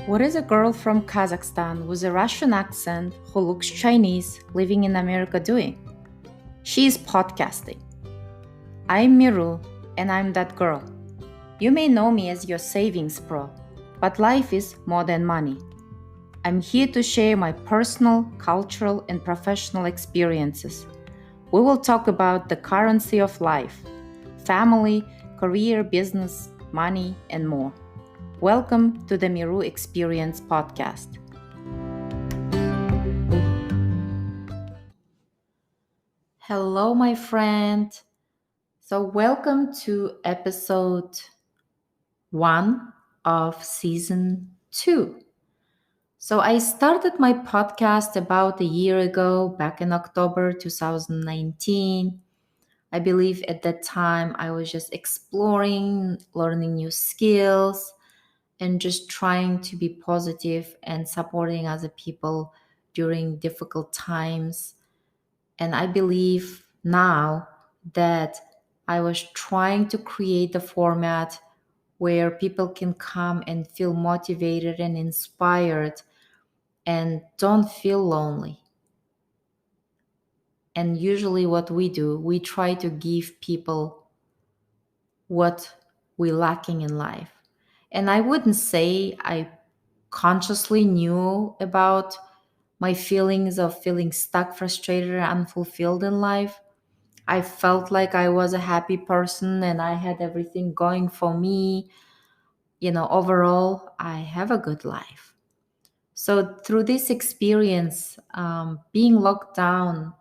What is a girl from Kazakhstan with a Russian accent who looks Chinese living in America doing? She is podcasting. I'm Miru, and I'm that girl. You may know me as your savings pro, but life is more than money. I'm here to share my personal, cultural, and professional experiences. We will talk about the currency of life, family, career, business, money, and more. Welcome to the Miru Experience podcast. Hello, my friend. So, welcome to episode 1 of season 2. So, I started my podcast about a year ago, back in October 2019. I believe at that time I was just exploring, learning new skills, and just trying to be positive and supporting other people during difficult times. And I believe now that I was trying to create a format where people can come and feel motivated and inspired and don't feel lonely. And usually, what we do, we try to give people what we're lacking in life. And I wouldn't say I consciously knew about my feelings of feeling stuck, frustrated, or unfulfilled in life. I felt like I was a happy person and I had everything going for me. Overall, I have a good life. So, through this experience, being locked down,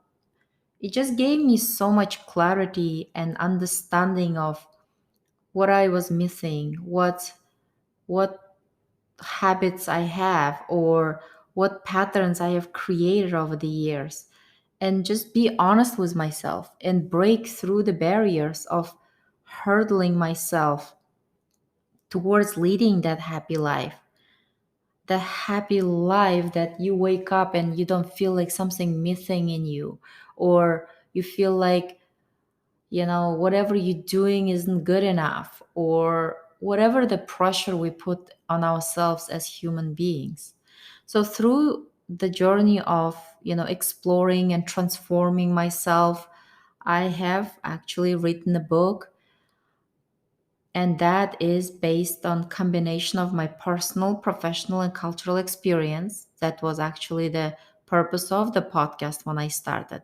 it just gave me so much clarity and understanding of what I was missing, what habits I have, or what patterns I have created over the years, and just be honest with myself and break through the barriers of hurdling myself towards leading that happy life. The happy life that you wake up and you don't feel like something missing in you, or you feel like, whatever you're doing isn't good enough, or whatever the pressure we put on ourselves as human beings. So through the journey of, exploring and transforming myself, I have actually written a book, and that is based on combination of my personal, professional, and cultural experience. That was actually the purpose of the podcast when I started.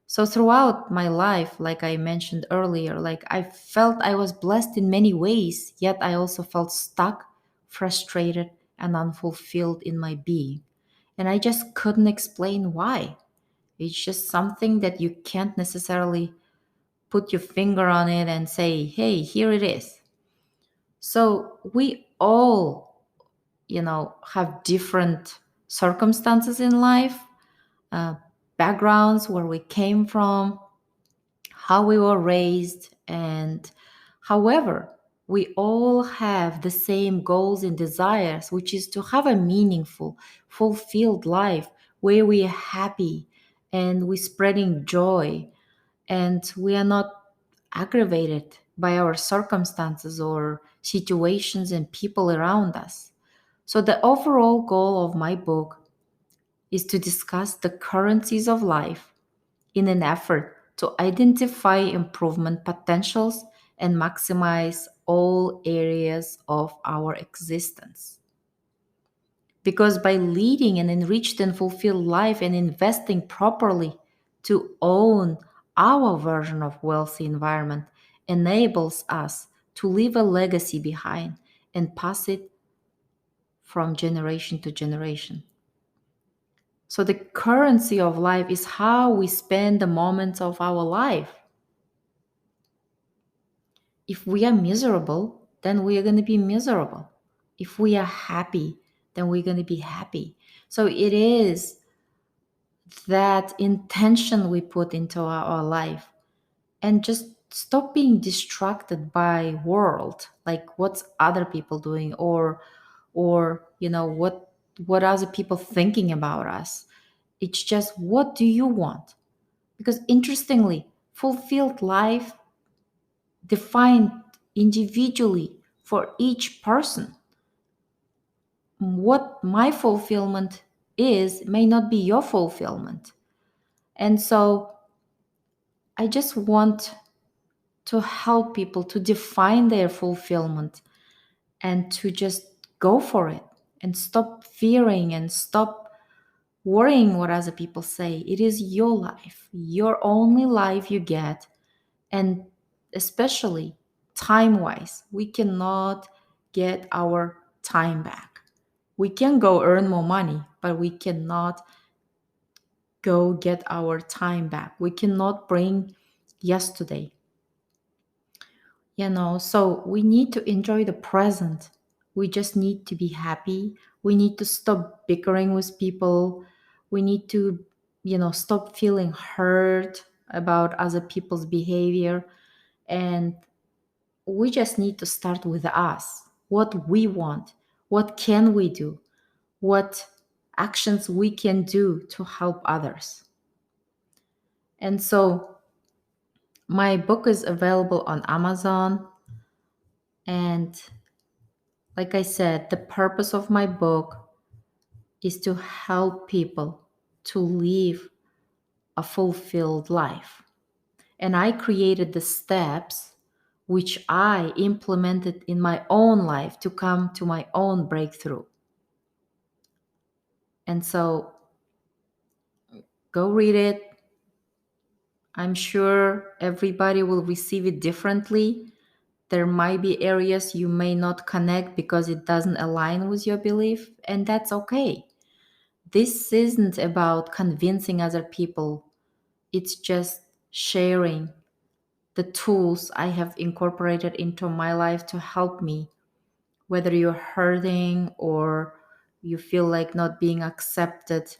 So throughout my life, like I mentioned earlier, like I felt I was blessed in many ways, yet I also felt stuck, frustrated, and unfulfilled in my being. And I just couldn't explain why. It's just something that you can't necessarily put your finger on it and say, hey, here it is. So we all, have different circumstances in life, uh, backgrounds, where we came from, how we were raised, and however, we all have the same goals and desires, which is to have a meaningful, fulfilled life where we are happy and we're spreading joy and we are not aggravated by our circumstances or situations and people around us. So, the overall goal of my book is to discuss the currencies of life in an effort to identify improvement potentials and maximize all areas of our existence. Because by leading an enriched and fulfilled life and investing properly to own our version of wealthy environment enables us to leave a legacy behind and pass it from generation to generation. So the currency of life is how we spend the moments of our life. If we are miserable, then we are going to be miserable. If we are happy, then we're going to be happy. So it is that intention we put into our life, and just stop being distracted by world, like what's other people doing, or what other people thinking about us. It's just, what do you want? Because interestingly, fulfilled life defined individually for each person what my fulfillment is may not be your fulfillment. And so I just want to help people to define their fulfillment and to just go for it and stop fearing and stop worrying what other people say. It is your life, your only life you get. And especially time wise, we cannot get our time back. We can go earn more money, but we cannot go get our time back. We cannot bring yesterday. So we need to enjoy the present. We just need to be happy. We need to stop bickering with people. We need to stop feeling hurt about other people's behavior. And we just need to start with us, what we want, what can we do, what actions we can do to help others. And so my book is available on Amazon. And like I said, the purpose of my book is to help people to live a fulfilled life. And I created the steps which I implemented in my own life to come to my own breakthrough. And so go read it. I'm sure everybody will receive it differently. There might be areas you may not connect because it doesn't align with your belief, and that's okay. This isn't about convincing other people, it's just sharing the tools I have incorporated into my life to help me, whether you're hurting or you feel like not being accepted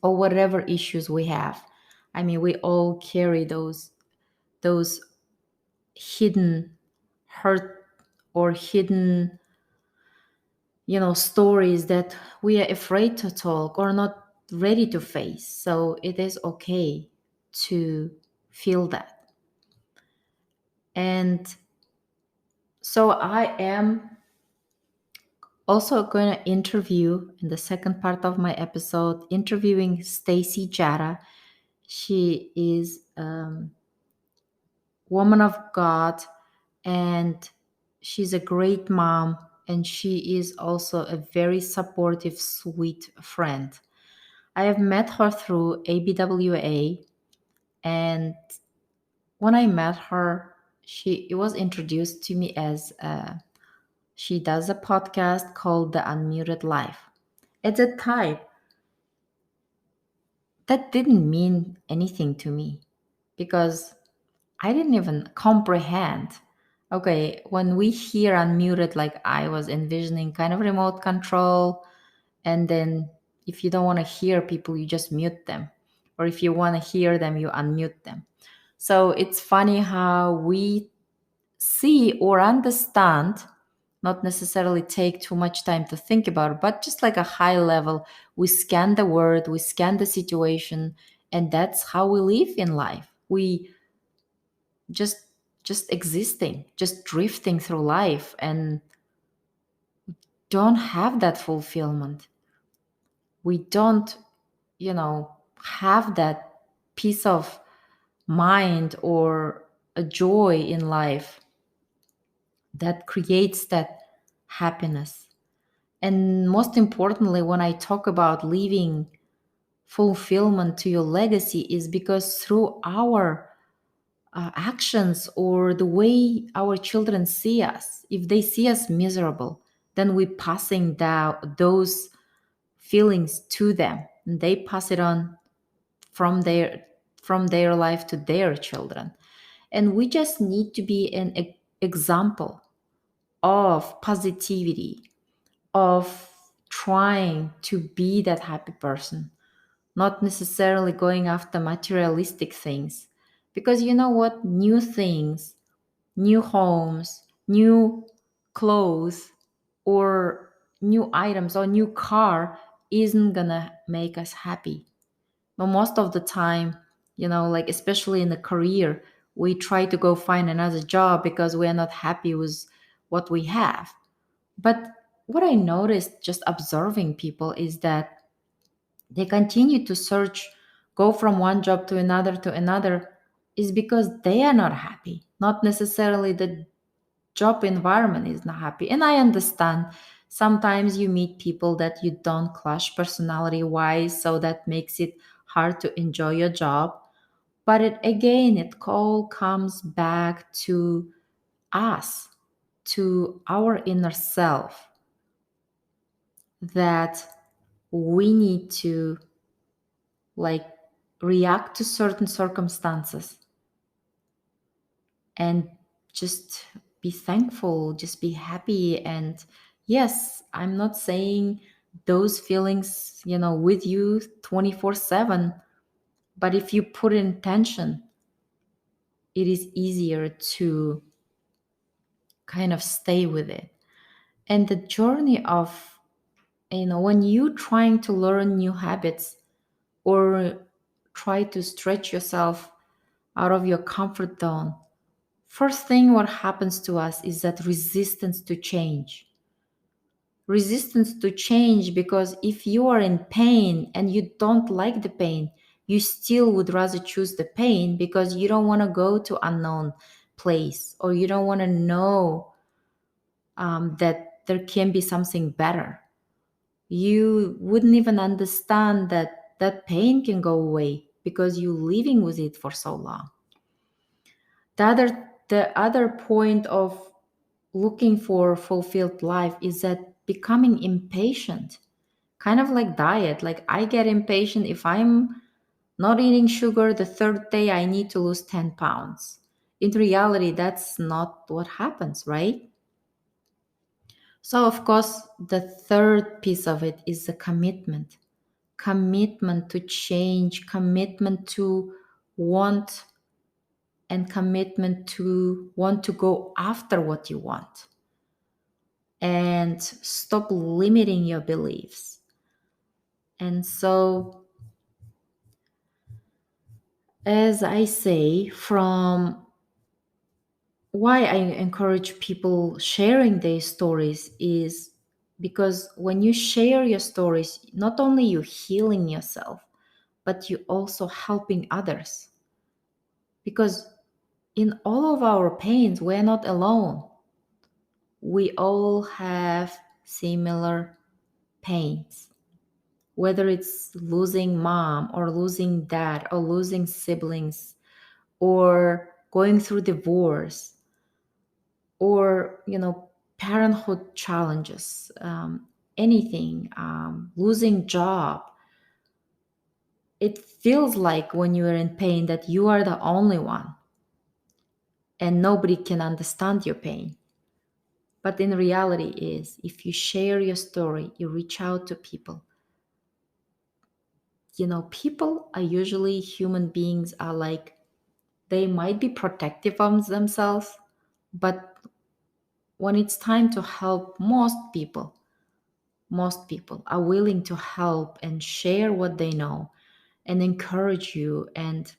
or whatever issues we have. I mean, we all carry those hidden hurt or hidden stories that we are afraid to talk or not ready to face. So it is okay to feel that. And so I am also going to interview in the second part of my episode, interviewing Stacy Jara. She is woman of God, and she's a great mom, and she is also a very supportive, sweet friend. I have met her through ABWA, and when I met her, it was introduced to me as she does a podcast called The Unmuted Life. At the time, that didn't mean anything to me because I didn't even comprehend. Okay, when we hear unmuted, like I was envisioning kind of remote control, and then if you don't want to hear people, you just mute them. Or if you want to hear them, you unmute them. So it's funny how we see or understand, not necessarily take too much time to think about it, but just like a high level, we scan the word, we scan the situation, and that's how we live in life. We just just existing, just drifting through life and don't have that fulfillment. We don't, have that peace of mind or a joy in life that creates that happiness. And most importantly, when I talk about leaving fulfillment to your legacy, is because through our actions or the way our children see us, if they see us miserable, then we're passing down those feelings to them, and they pass it on from their life to their children. And we just need to be an example of positivity, of trying to be that happy person, not necessarily going after materialistic things. Because you know what? New things, new homes, new clothes, or new items, or new car isn't gonna make us happy. But most of the time, like especially in the career, we try to go find another job because we are not happy with what we have. But what I noticed just observing people is that they continue to search, go from one job to another, is because they are not happy, not necessarily the job environment is not happy. And I understand sometimes you meet people that you don't clash personality wise, so that makes it hard to enjoy your job. But it all comes back to us, to our inner self, that we need to like react to certain circumstances and just be thankful, just be happy. And yes, I'm not saying those feelings, with you 24/7, but if you put intention, it is easier to kind of stay with it. And the journey of, when you trying to learn new habits or try to stretch yourself out of your comfort zone, first thing what happens to us is that resistance to change. Resistance to change, because if you are in pain and you don't like the pain, you still would rather choose the pain because you don't want to go to unknown place, or you don't want to know that there can be something better. You wouldn't even understand that that pain can go away because you're living with it for so long. The other point of looking for fulfilled life is that becoming impatient, kind of like diet. Like I get impatient if I'm not eating sugar the third day I need to lose 10 pounds. In reality, that's not what happens, right? So of course the third piece of it is the commitment to change, commitment to want, and commitment to want to go after what you want, and stop limiting your beliefs. And so, as I say, from why I encourage people sharing their stories is because when you share your stories, not only you healing yourself, but you also helping others. Because in all of our pains, we're not alone. We all have similar pains, whether it's losing mom or losing dad or losing siblings or going through divorce or parenthood challenges, anything, losing job. It feels like when you are in pain that you are the only one and nobody can understand your pain. But in reality is, if you share your story, you reach out to people. People are usually, human beings are like, they might be protective of themselves, but when it's time to help, most people are willing to help and share what they know and encourage you. And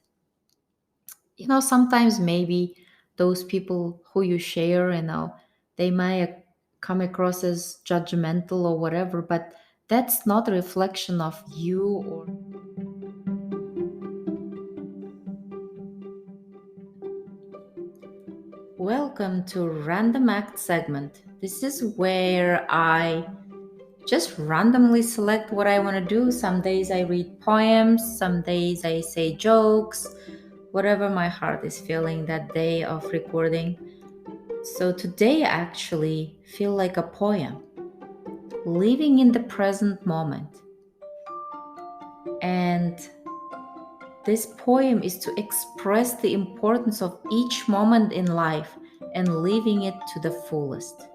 sometimes maybe those people who you share, they might come across as judgmental or whatever, but that's not a reflection of you. Or welcome to Random Act segment. This is where I just randomly select what I want to do. Some days I read poems, some days I say jokes, whatever my heart is feeling that day of recording. So today I actually feel like a poem, living in the present moment. And this poem is to express the importance of each moment in life and living it to the fullest.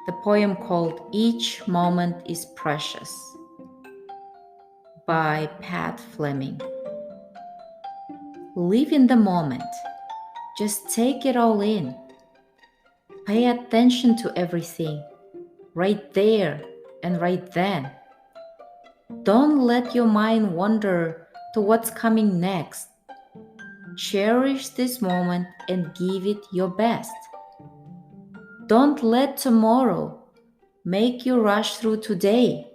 The poem called Each Moment is Precious by Pat Fleming. Live in the moment. Just take it all in. Pay attention to everything, right there and right then. Don't let your mind wander to what's coming next. Cherish this moment and give it your best. Don't let tomorrow make you rush through today,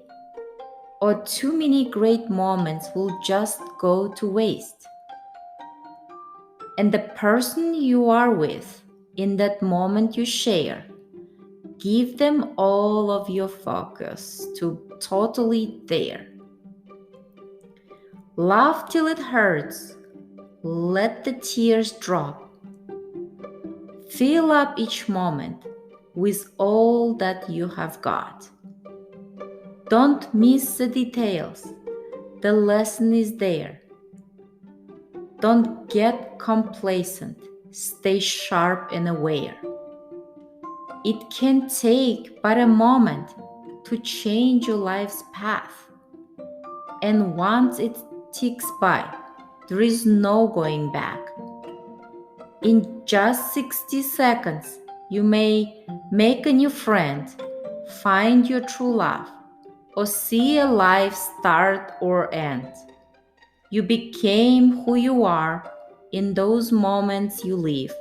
or too many great moments will just go to waste. And the person you are with in that moment you share, give them all of your focus to totally there. Laugh till it hurts. Let the tears drop. Fill up each moment with all that you have got. Don't miss the details. The lesson is there. Don't get complacent. Stay sharp and aware. It can take but a moment to change your life's path. And once it ticks by, there is no going back. In just 60 seconds, you may make a new friend, find your true love, or see a life start or end. You became who you are in those moments you live,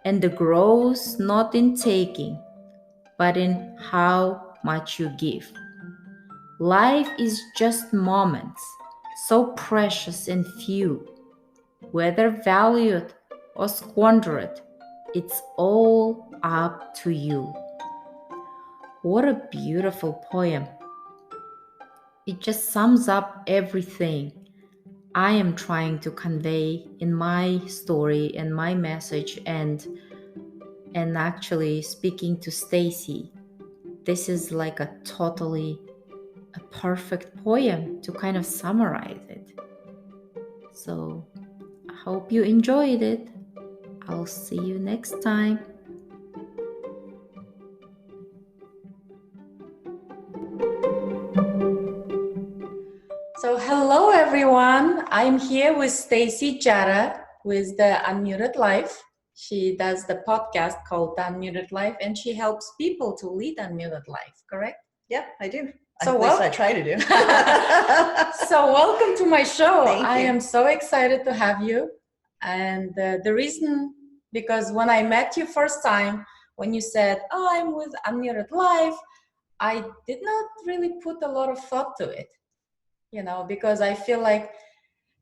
and the growth not in taking, but in how much you give. Life is just moments, so precious and few. Whether valued or squandered, it's all up to you. What a beautiful poem. It just sums up everything I am trying to convey in my story and my message, and actually speaking to Stacy. This is like a totally a perfect poem to kind of summarize it. So I hope you enjoyed it. I'll see you next time. So hello everyone. I'm here with Stacy Jara with the Unmuted Life. She does the podcast called The Unmuted Life, and she helps people to lead unmuted life, correct? Yep, I do. So At least I try to do. So welcome to my show. Thank you. I am so excited to have you. And the reason, because when I met you first time, when you said, oh, I'm with Unmuted Life, I did not really put a lot of thought to it, because I feel like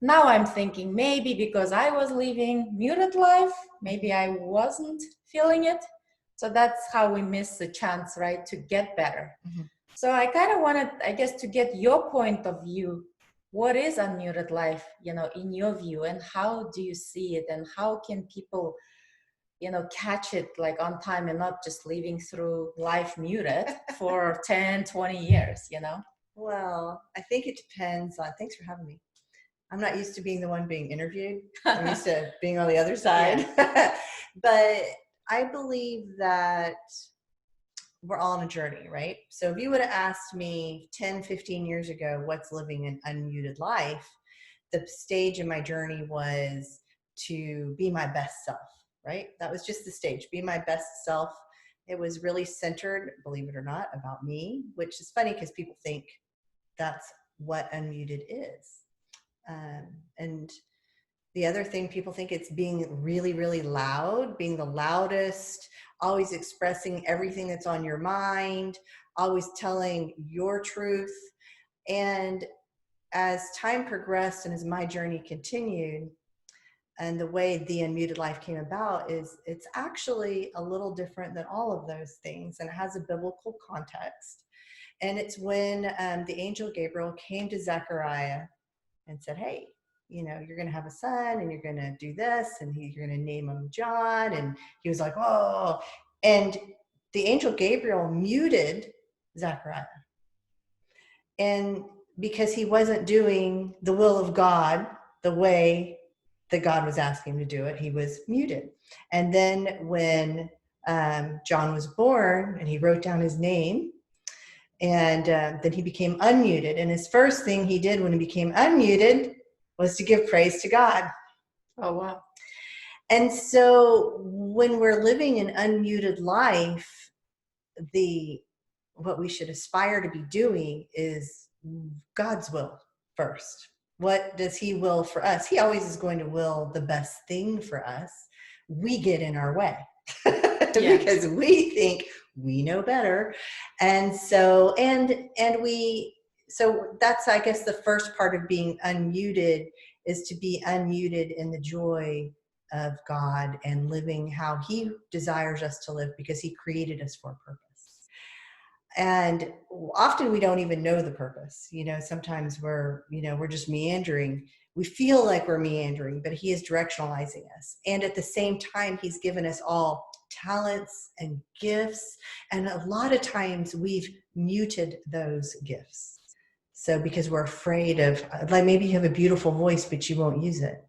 now I'm thinking maybe because I was living muted life, maybe I wasn't feeling it. So that's how we miss the chance, right, to get better. Mm-hmm. So I kind of wanted, I guess, to get your point of view. What is unmuted life, in your view, and how do you see it, and how can people, catch it like on time and not just living through life muted for 10, 20 years, Well, I think it depends on, thanks for having me. I'm not used to being the one being interviewed. I'm used to being on the other side. Yeah. But I believe that we're all on a journey, right? So if you would have asked me 10, 15 years ago, what's living an unmuted life, the stage in my journey was to be my best self, right? That was just the stage, be my best self. It was really centered, believe it or not, about me, which is funny because people think that's what unmuted is. And the other thing, people think it's being really, really loud, being the loudest, always expressing everything that's on your mind, always telling your truth. And as time progressed and as my journey continued, and the way the unmuted life came about is it's actually a little different than all of those things, and it has a biblical context. And it's when the angel Gabriel came to Zechariah and said, hey, you're going to have a son and you're going to do this, and you're going to name him John. And he was like, oh, and the angel Gabriel muted Zechariah. And because he wasn't doing the will of God the way that God was asking him to do it, he was muted. And then when John was born and he wrote down his name, and then he became unmuted. And his first thing he did when he became unmuted was to give praise to God. Oh, wow. And so when we're living an unmuted life, what we should aspire to be doing is God's will first. What does he will for us? He always is going to will the best thing for us. We get in our way. because we think we know better. And so, so that's, I guess, the first part of being unmuted is to be unmuted in the joy of God and living how he desires us to live, because he created us for a purpose. And often we don't even know the purpose. Sometimes we're just meandering. We feel like we're meandering, but he is directionalizing us. And at the same time, he's given us all talents and gifts. And a lot of times we've muted those gifts. So because we're afraid of, like, maybe you have a beautiful voice, but you won't use it,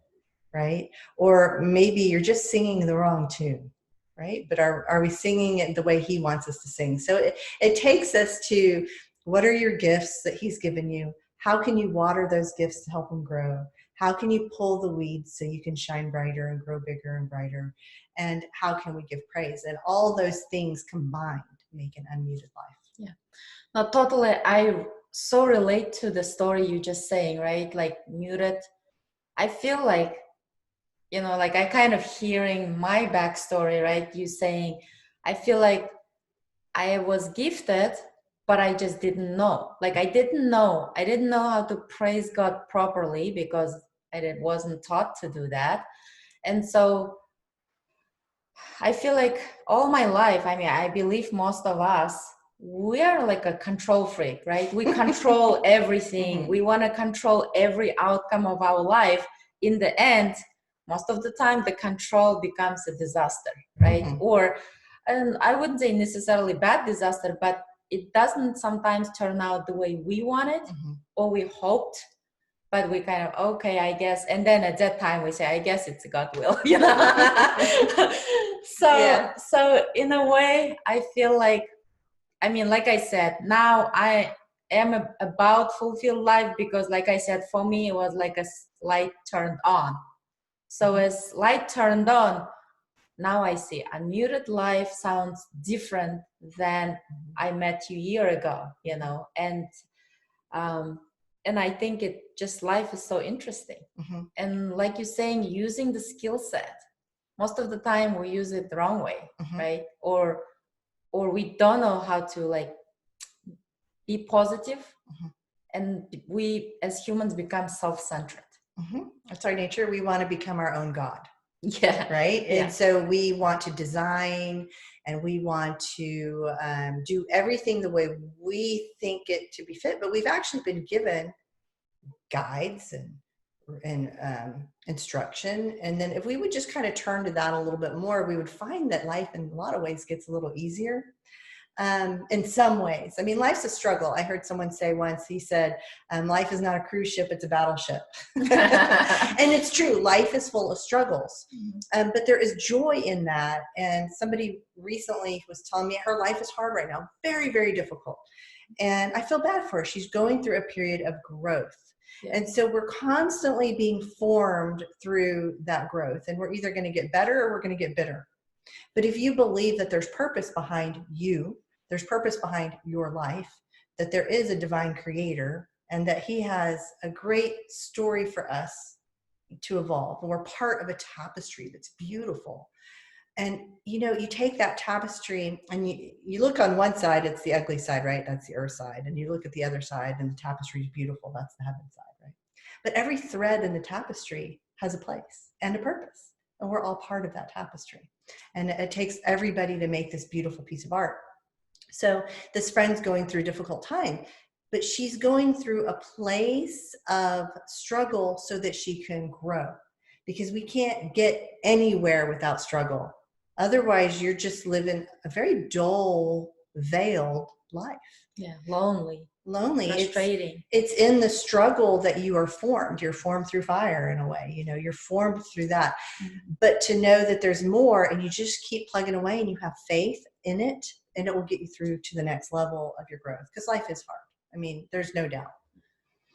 right? Or maybe you're just singing the wrong tune, right? But are we singing it the way he wants us to sing? So it takes us to, what are your gifts that he's given you? How can you water those gifts to help them grow? How can you pull the weeds so you can shine brighter and grow bigger and brighter? And how can we give praise? And all those things combined make an unmuted life. Yeah. Now, totally, I so relate to the story you just saying, right? Like muted. I feel like, like I kind of hearing my backstory, right? You saying, I feel like I was gifted, but I just didn't know. Like I didn't know how to praise God properly because I wasn't taught to do that. And so I feel like all my life, I believe most of us, we are like a control freak, right? We control everything. We want to control every outcome of our life. In the end, most of the time, the control becomes a disaster, right? And I wouldn't say necessarily bad disaster, but it doesn't sometimes turn out the way we wanted or we hoped. But we kind of, okay, I guess. And then at that time we say, I guess it's God will, So in a way, I feel like, like I said, now I am about fulfilled life because, like I said, for me, it was like a light turned on. So as light turned on, now I see unmuted life sounds different than I met you a year ago, and I think life is so interesting. And like you're saying, using the skill set, most of the time we use it the wrong way, right? Or we don't know how to be positive, and we as humans become self-centered. That's our nature. We want to become our own God. Yeah. Right. Yeah. And so we want to design and we want to do everything the way we think it to be fit. But we've actually been given guides and instruction. And then if we would just kind of turn to that a little bit more, we would find that life in a lot of ways gets a little easier. In some ways. Life's a struggle. I heard someone say once, he said, life is not a cruise ship, it's a battleship. And it's true. Life is full of struggles. But there is joy in that. And somebody recently was telling me her life is hard right now. Very, very difficult. And I feel bad for her. She's going through a period of growth. Yeah. And so we're constantly being formed through that growth. And we're either going to get better or we're going to get bitter. But if you believe that there's purpose behind you, there's purpose behind your life, that there is a divine creator, and that he has a great story for us to evolve. And we're part of a tapestry that's beautiful. And, you take that tapestry and you look on one side, it's the ugly side, right? That's the earth side. And you look at the other side and the tapestry is beautiful. That's the heaven side, right? But every thread in the tapestry has a place and a purpose. And we're all part of that tapestry. And it takes everybody to make this beautiful piece of art. So this friend's going through a difficult time, but she's going through a place of struggle so that she can grow, because we can't get anywhere without struggle. Otherwise, you're just living a very dull, veiled life. Yeah, lonely, frustrating. It's in the struggle that you are formed. You're formed through fire in a way. You're formed through that. But to know that there's more, and you just keep plugging away, and you have faith in it, and it will get you through to the next level of your growth. Because life is hard. There's no doubt.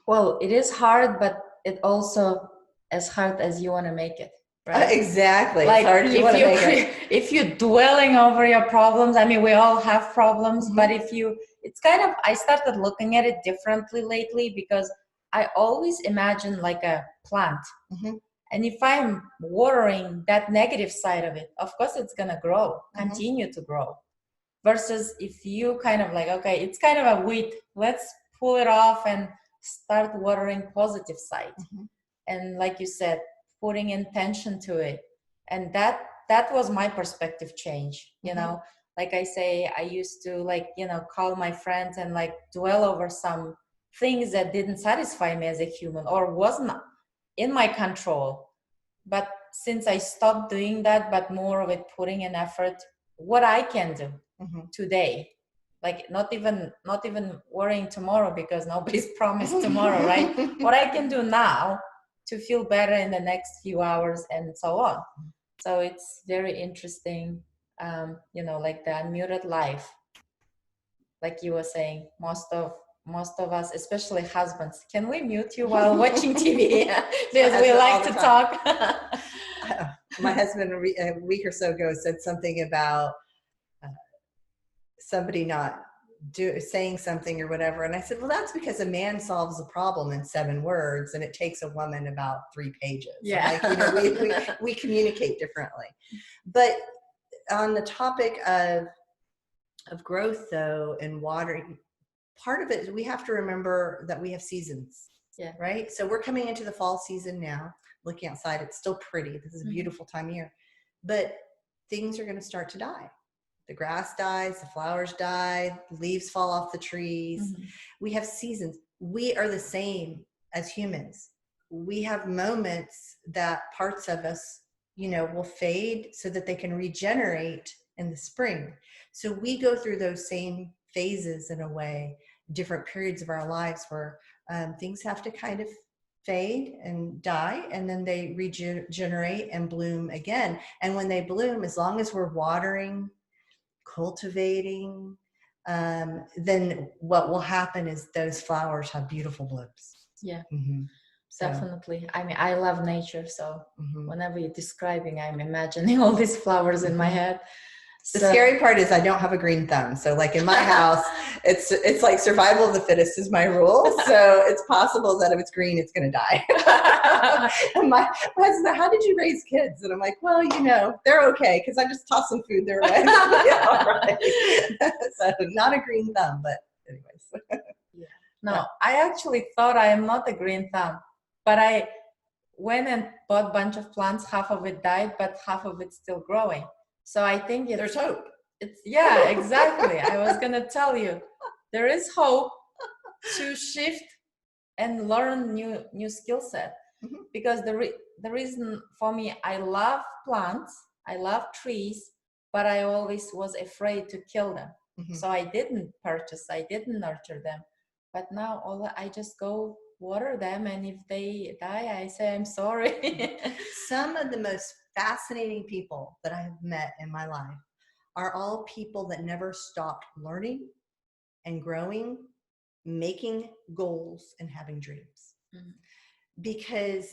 Well, it is hard, but it also as hard as you want to make it. Right? Exactly. Like, hard as you want to make it. If you're dwelling over your problems, we all have problems, but it's kind of, I started looking at it differently lately, because I always imagine like a plant. And if I'm watering that negative side of it, of course it's going to grow, continue to grow. Versus if you kind of like, okay, it's kind of a weed, let's pull it off and start watering positive side. And like you said, putting intention to it. And that was my perspective change, you know. Like I say, I used to like, you know, call my friends and like dwell over some things that didn't satisfy me as a human or wasn't in my control. But since I stopped doing that, but more of it putting an effort, what I can do today, like not even worrying tomorrow because nobody's promised tomorrow, right? What I can do now to feel better in the next few hours and so on. So it's very interesting, you know, like the unmuted life, like you were saying, most of us, especially husbands, can we mute you while watching TV? Because we like to talk. My husband a week or so ago said something about somebody not saying something or whatever, and I said, well, that's because a man solves a problem in 7 words and it takes a woman about 3 pages. Yeah. Like, you know, we communicate differently. But on the topic of growth though and watering, part of it is we have to remember that we have seasons. Yeah. Right. So we're coming into the fall season now. Looking outside, it's still pretty. This is a beautiful time of year, but things are going to start to die. The grass dies, the flowers die, the leaves fall off the trees. We have seasons. We are the same as humans. We have moments that parts of us, you know, will fade so that they can regenerate in the spring. So we go through those same phases in a way, different periods of our lives where things have to kind of fade and die, and then they regenerate and bloom again. And when they bloom, as long as we're watering, cultivating, then what will happen is those flowers have beautiful blooms. Yeah. Definitely. I mean, I love nature, so whenever you're describing, I'm imagining all these flowers in my head. The scary part is I don't have a green thumb. So like in my house, it's like survival of the fittest is my rule. So it's possible that if it's green, it's going to die. And my husband, how did you raise kids? And I'm like, well, you know, they're okay because I just toss some food their way. Yeah, all right. So not a green thumb, but anyways. Yeah. No, I actually thought I am not a green thumb, but I went and bought a bunch of plants. Half of it died, but half of it's still growing. So I think there's hope. It's yeah, exactly. I was gonna tell you, there is hope to shift and learn new skill set. Because the reason for me, I love plants, I love trees, but I always was afraid to kill them. So I didn't purchase, I didn't nurture them. But now I just go water them, and if they die, I say I'm sorry. Some of the most fascinating people that I have met in my life are all people that never stopped learning and growing, making goals and having dreams. Because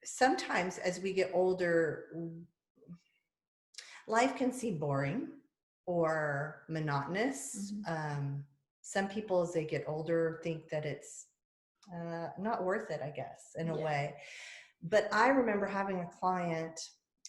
sometimes as we get older, life can seem boring or monotonous. Some people, as they get older, think that it's not worth it, I guess, in a way. But I remember having a client,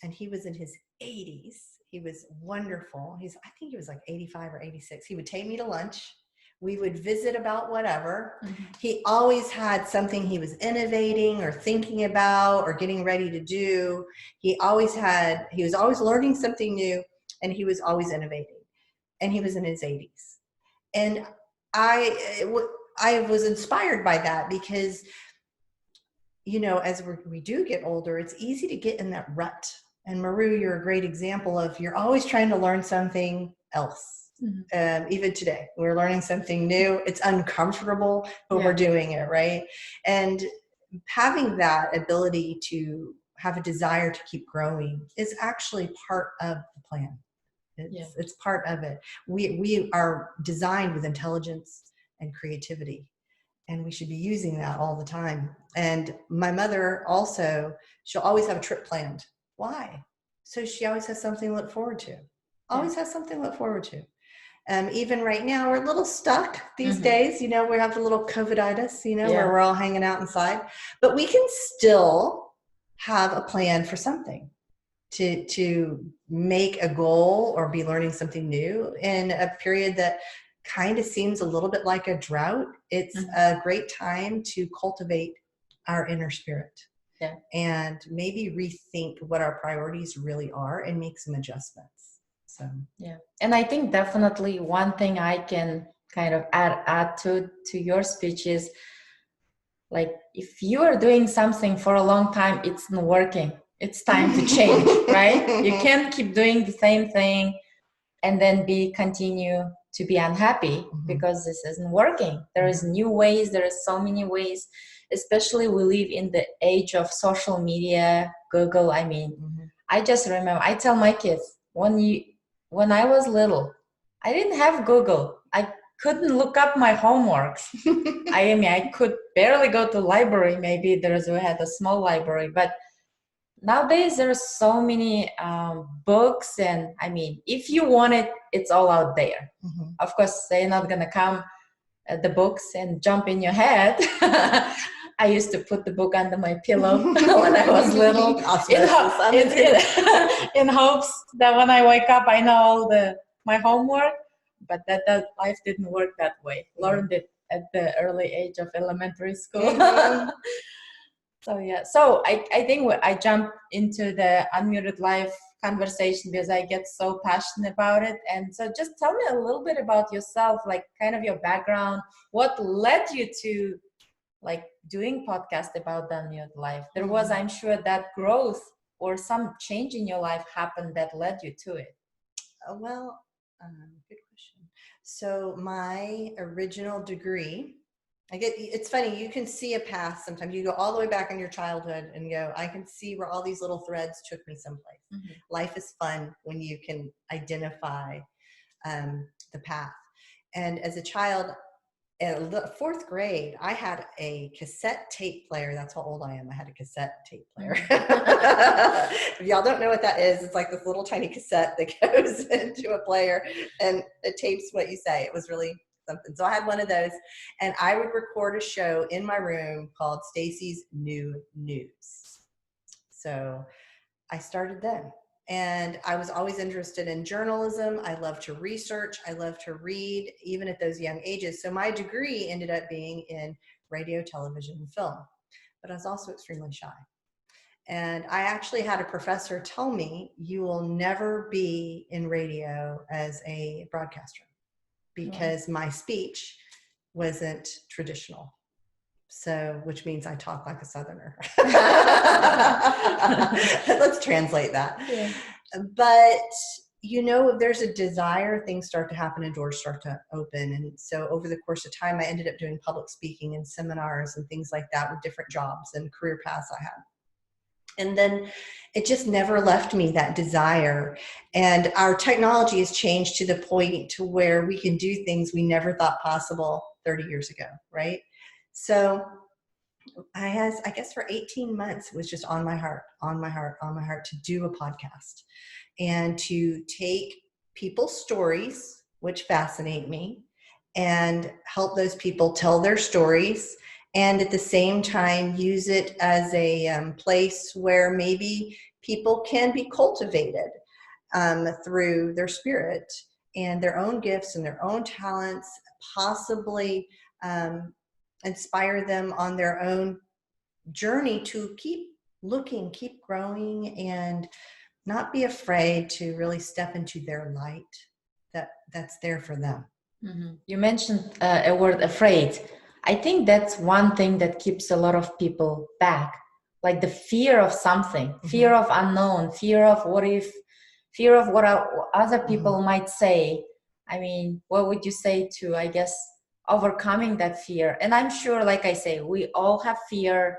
and he was in his 80s. He was wonderful. I think he was like 85 or 86. He would take me to lunch. We would visit about whatever. He always had something he was innovating or thinking about or getting ready to do. He was always learning something new, and he was always innovating. And he was in his 80s. And I was inspired by that because, you know, as we do get older, it's easy to get in that rut. And Maru, you're a great example of, you're always trying to learn something else. Even today, we're learning something new. It's uncomfortable, but we're doing it, right? And having that ability to have a desire to keep growing is actually part of the plan. It's part of it. We are designed with intelligence and creativity, and we should be using that all the time. And my mother also, she'll always have a trip planned. Why? So she always has something to look forward to. Always has something to look forward to. Even right now, we're a little stuck these days. You know, we have a little COVID-itis, you know, where we're all hanging out inside. But we can still have a plan for something, to make a goal or be learning something new in a period that kind of seems a little bit like a drought. It's a great time to cultivate our inner spirit. Yeah. And maybe rethink what our priorities really are and make some adjustments. So yeah. And I think definitely one thing I can kind of add to your speech is, like, if you are doing something for a long time, it's not working. It's time to change, right? You can't keep doing the same thing and then continue to be unhappy because this isn't working. There is new ways. There are so many ways, especially we live in the age of social media, Google. I mean, I just remember, I tell my kids, when I was little, I didn't have Google. I couldn't look up my homeworks. I mean, I could barely go to library. Maybe we had a small library, but nowadays there are so many books, and I mean, if you want it, it's all out there. Of course, they're not gonna come the books and jump in your head. I used to put the book under my pillow when I was little, in hopes that when I wake up, I know all my homework. But that life didn't work that way. Learned it at the early age of elementary school. So yeah, so I think I jump into the unmuted life conversation because I get so passionate about it. And so just tell me a little bit about yourself, like kind of your background, what led you to like doing podcast about the unmuted life. There was, I'm sure, that growth or some change in your life happened that led you to it. Well, good question. So my original degree, it's funny, you can see a path sometimes. You go all the way back in your childhood and go, I can see where all these little threads took me someplace. Life is fun when you can identify the path. And as a child, in the fourth grade, I had a cassette tape player. That's how old I am. I had a cassette tape player. If y'all don't know what that is, it's like this little tiny cassette that goes into a player and it tapes what you say. It was really something. So I had one of those, and I would record a show in my room called Stacy's New News. So I started then. And I was always interested in journalism. I love to research. I love to read, even at those young ages. So my degree ended up being in radio, television, and film. But I was also extremely shy. And I actually had a professor tell me, you will never be in radio as a broadcaster because my speech wasn't traditional. So, which means I talk like a Southerner. Let's translate that. Yeah. But, there's a desire, things start to happen and doors start to open. And so over the course of time, I ended up doing public speaking and seminars and things like that with different jobs and career paths I had. And then it just never left me, that desire. And our technology has changed to the point to where we can do things we never thought possible 30 years ago, right? So I guess for 18 months, it was just on my heart to do a podcast and to take people's stories, which fascinate me, and help those people tell their stories. And at the same time, use it as a place where maybe people can be cultivated through their spirit and their own gifts and their own talents, possibly inspire them on their own journey to keep looking, keep growing, and not be afraid to really step into their light that's there for them. You mentioned a word, afraid. I think that's one thing that keeps a lot of people back, like the fear of something, fear of unknown, fear of what if, fear of what other people might say. I mean, what would you say to, I guess, overcoming that fear? And I'm sure, like I say, we all have fear.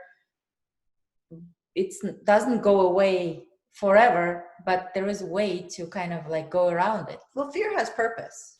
It doesn't go away forever, but there is a way to kind of like go around it. Well, fear has purpose.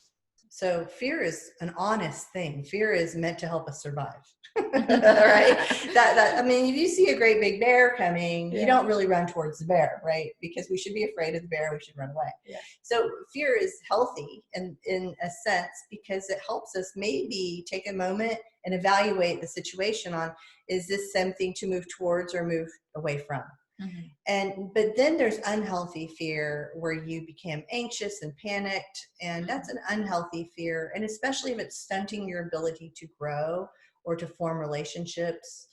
So fear is an honest thing. Fear is meant to help us survive. Right? I mean, if you see a great big bear coming, you don't really run towards the bear, right? Because we should be afraid of the bear. We should run away. Yeah. So fear is healthy in a sense, because it helps us maybe take a moment and evaluate the situation on, is this something to move towards or move away from? But then there's unhealthy fear where you become anxious and panicked, and that's an unhealthy fear. And especially if it's stunting your ability to grow or to form relationships,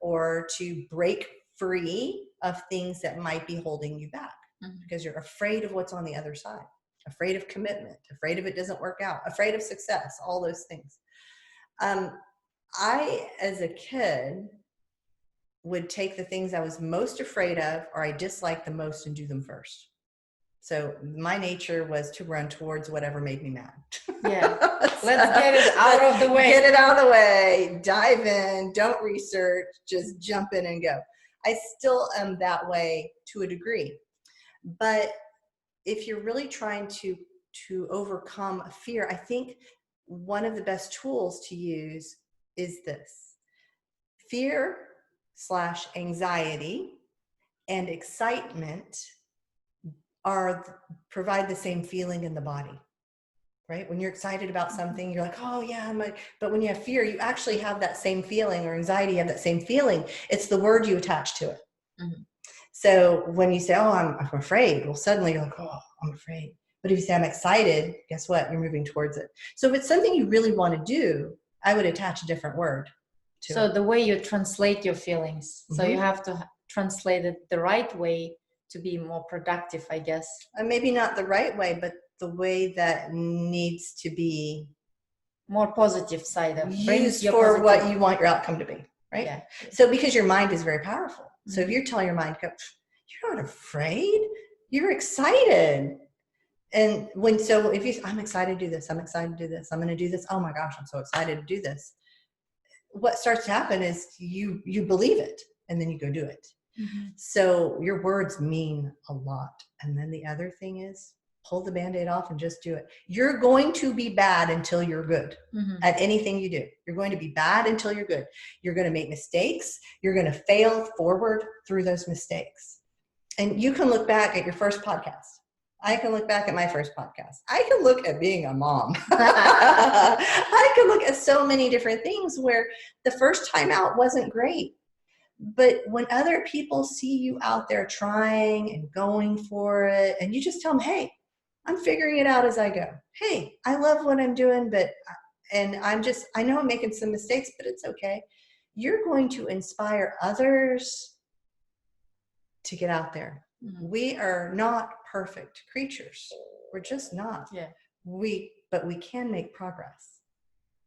or to break free of things that might be holding you back, because you're afraid of what's on the other side, afraid of commitment, afraid of it doesn't work out, afraid of success, all those things. I, as a kid, would take the things I was most afraid of or I disliked the most and do them first. So my nature was to run towards whatever made me mad. Yeah. Let's get it out of the way. Get it out of the way. Dive in. Don't research. Just jump in and go. I still am that way to a degree. But if you're really trying to overcome a fear, I think one of the best tools to use is this. Fear / anxiety and excitement provide the same feeling in the body, right? When you're excited about something, you're like, oh yeah, but when you have fear, you actually have that same feeling, or anxiety, you have that same feeling. It's the word you attach to it. So when you say, oh, I'm afraid, well, suddenly you're like, oh, I'm afraid. But if you say I'm excited, guess what? You're moving towards it. So if it's something you really want to do, I would attach a different word to it. So the way you translate your feelings. So you have to translate it the right way to be more productive, I guess. And maybe not the right way, but the way that needs to be more positive side of used for what you want your outcome to be, right? Yeah. So because your mind is very powerful. So if you're telling your mind, you're not afraid, you're excited. And if you, I'm excited to do this, I'm excited to do this, I'm going to do this. Oh my gosh, I'm so excited to do this. What starts to happen is you believe it, and then you go do it. So your words mean a lot. And then the other thing is, pull the Band-Aid off and just do it. You're going to be bad until you're good at anything you do. You're going to be bad until you're good. You're going to make mistakes. You're going to fail forward through those mistakes. And you can look back at your first podcast. I can look back at my first podcast. I can look at being a mom. I can look at so many different things where the first time out wasn't great. But when other people see you out there trying and going for it, and you just tell them, hey, I'm figuring it out as I go. Hey, I love what I'm doing, I know I'm making some mistakes, but it's okay. You're going to inspire others to get out there. We are not perfect creatures. We're just not. Yeah. But we can make progress.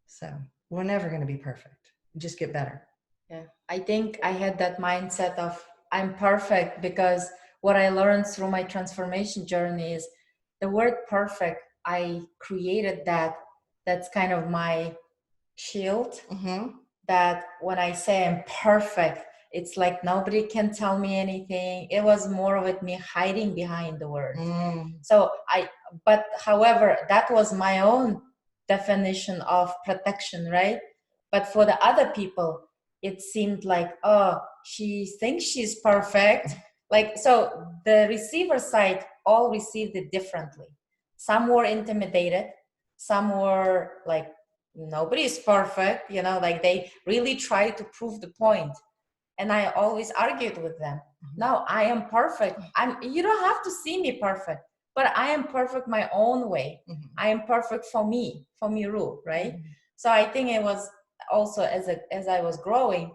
So we're never going to be perfect. Just get better. Yeah. I think I had that mindset of I'm perfect, because what I learned through my transformation journey is the word perfect. I created that's kind of my shield, that when I say I'm perfect, it's like nobody can tell me anything. It was more of it me hiding behind the word. But however, that was my own definition of protection, right? But for the other people, it seemed like, oh, she thinks she's perfect. Like, so the receiver side all received it differently. Some were intimidated. Some were like, nobody's perfect, like they really tried to prove the point. And I always argued with them. No, I am perfect. You don't have to see me perfect, but I am perfect my own way. I am perfect for me, Ru, right? So I think it was also as I was growing,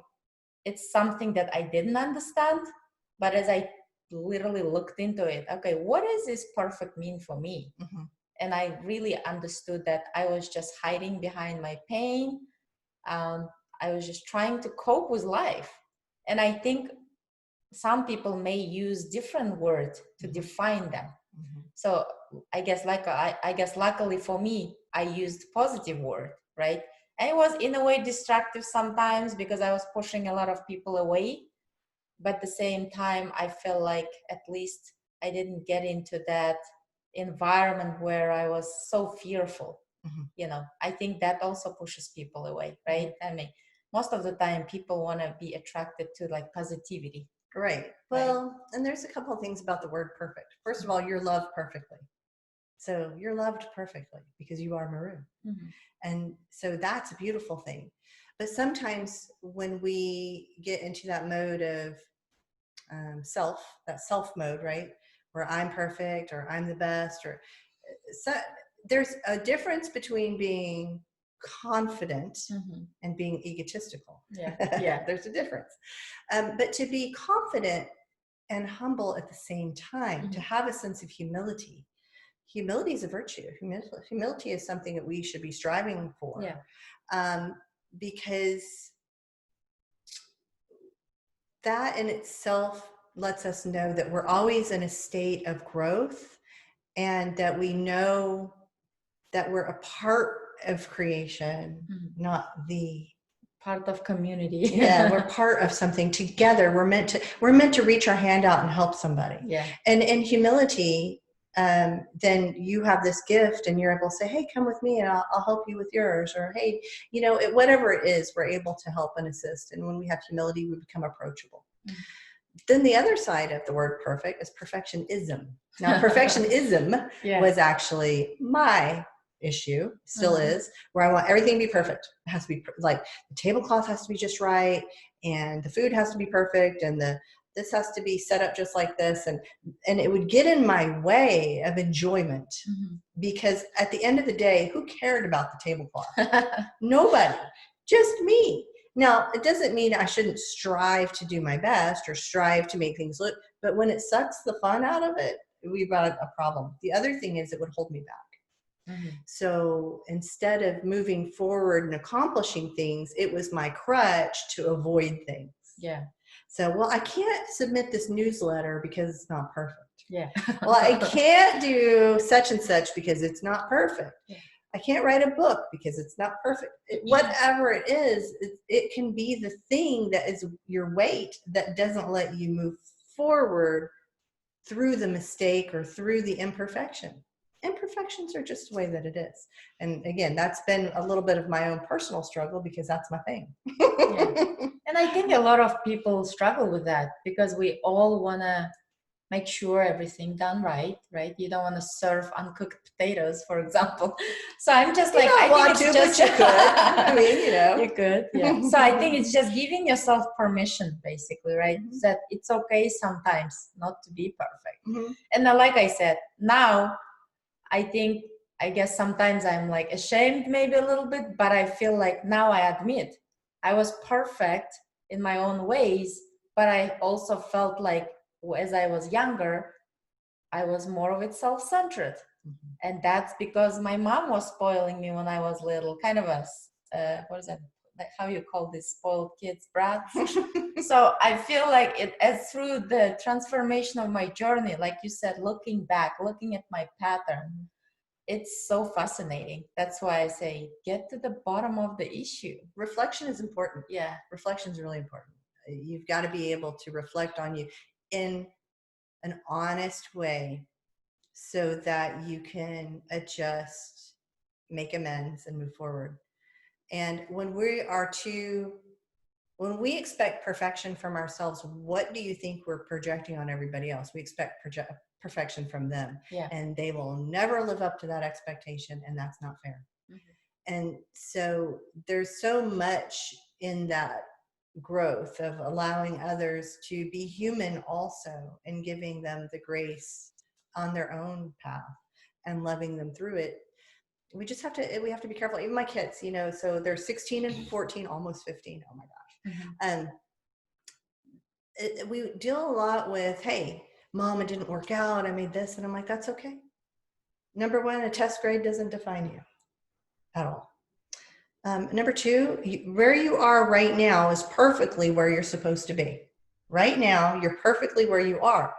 it's something that I didn't understand, but as I literally looked into it, okay, what does this perfect mean for me? And I really understood that I was just hiding behind my pain. I was just trying to cope with life. And I think some people may use different words to define them. So I guess luckily for me, I used positive word, right? And it was in a way destructive sometimes because I was pushing a lot of people away. But at the same time, I felt like at least I didn't get into that environment where I was so fearful. I think that also pushes people away, right? I mean, most of the time people want to be attracted to like positivity. Right. Well, and there's a couple of things about the word perfect. First of all, you're loved perfectly. So you're loved perfectly because you are Maru. And so that's a beautiful thing. But sometimes when we get into that mode of that self mode, right? Where I'm perfect or I'm the best, or so there's a difference between being confident and being egotistical. Yeah. There's a difference. But to be confident and humble at the same time, to have a sense of humility. Humility is a virtue. Humility is something that we should be striving for. Because that in itself lets us know that we're always in a state of growth, and that we know that we're a part of creation, not the part of community. Yeah, we're part of something together. We're meant to reach our hand out and help somebody. Yeah. And in humility, then you have this gift, and you're able to say, "Hey, come with me, and I'll help you with yours." Or, "Hey, whatever it is, we're able to help and assist." And when we have humility, we become approachable. Then the other side of the word perfect is perfectionism. Now, perfectionism was actually my issue, still is, where I want everything to be perfect. It has to be like the tablecloth has to be just right, and the food has to be perfect, and this has to be set up just like this, and it would get in my way of enjoyment, because at the end of the day, who cared about the tablecloth? Nobody, just me. Now, it doesn't mean I shouldn't strive to do my best or strive to make things look, but when it sucks the fun out of it, we've got a problem. The other thing is it would hold me back. So instead of moving forward and accomplishing things, it was my crutch to avoid things. Yeah. So, well, I can't submit this newsletter because it's not perfect. Yeah. Well, I can't do such and such because it's not perfect. Yeah. I can't write a book because it's not perfect. Whatever it is, it can be the thing that is your weight that doesn't let you move forward through the mistake or through the imperfection. Imperfections are just the way that it is. And again, that's been a little bit of my own personal struggle because that's my thing. Yeah. And I think a lot of people struggle with that because we all want to make sure everything done right? You don't want to serve uncooked potatoes, for example. So I'm just like, I think it's just, but you could. I mean, you could, yeah. So I think it's just giving yourself permission, basically, right? That it's okay sometimes not to be perfect. And now, like I said, now I guess sometimes I'm like ashamed maybe a little bit, but I feel like now I admit I was perfect in my own ways, but I also felt like as I was younger, I was more of it self-centered. And that's because my mom was spoiling me when I was little, kind of a, what is that? How you call this spoiled kids, brats? So I feel like it as through the transformation of my journey, like you said, looking back, looking at my pattern, it's so fascinating. That's why I say, get to the bottom of the issue. Reflection is important. Yeah. Reflection is really important. You've got to be able to reflect on you in an honest way so that you can adjust, make amends, and move forward. And when we expect perfection from ourselves, what do you think we're projecting on everybody else? We expect perfection from them, and they will never live up to that expectation, and that's not fair. And so there's so much in that growth of allowing others to be human also, and giving them the grace on their own path and loving them through it. We have to be careful. Even my kids, so they're 16 and 14, almost 15. Oh my gosh. We deal a lot with, hey, Mom, it didn't work out. I made this. And I'm like, that's okay. Number one, a test grade doesn't define you at all. Number two, where you are right now is perfectly where you're supposed to be. Right now, you're perfectly where you are.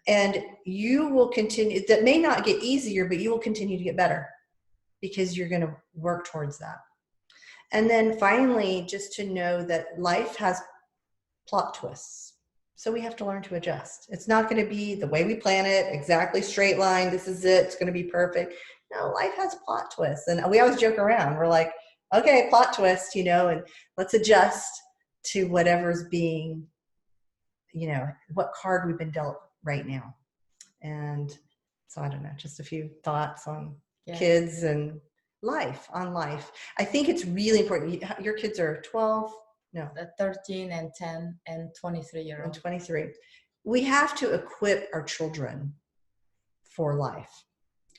And you will continue, that may not get easier, but you will continue to get better because you're going to work towards that. And then finally, just to know that life has plot twists. So we have to learn to adjust. It's not going to be the way we plan it, exactly straight line. This is it. It's going to be perfect. No, life has plot twists. And we always joke around. We're like, okay, plot twist, and let's adjust to whatever's being, what card we've been dealt right now. And so I don't know, just a few thoughts on kids and life. I think it's really important. Your kids are 12, No. 13 and 10 and 23-year-old. And 23. We have to equip our children for life,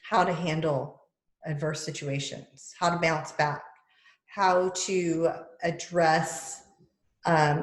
how to handle adverse situations, how to bounce back, how to address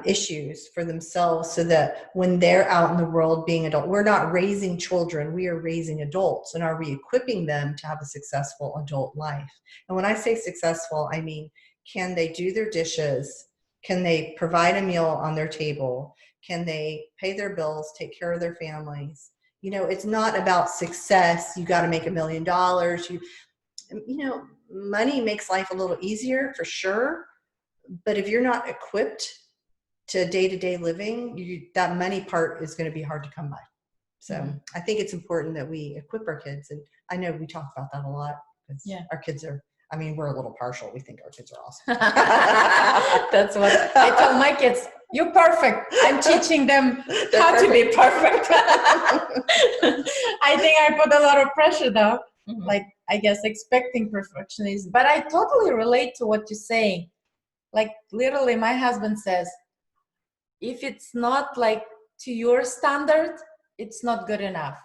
issues for themselves, so that when they're out in the world being adult, we're not raising children, we are raising adults. And are we equipping them to have a successful adult life? And when I say successful, I mean, can they do their dishes? Can they provide a meal on their table? Can they pay their bills, take care of their families? You know, it's not about success. You got to make $1 million. You know, money makes life a little easier for sure. But if you're not equipped to day-to-day living, that money part is going to be hard to come by. So I think it's important that we equip our kids. And I know we talk about that a lot because our kids are, I mean, we're a little partial. We think our kids are awesome. That's what I tell my kids. You're perfect. I'm teaching them how to be perfect. I think I put a lot of pressure though. Like, I guess expecting perfectionism. But I totally relate to what you're saying. Like, literally, my husband says, if it's not like to your standard, it's not good enough.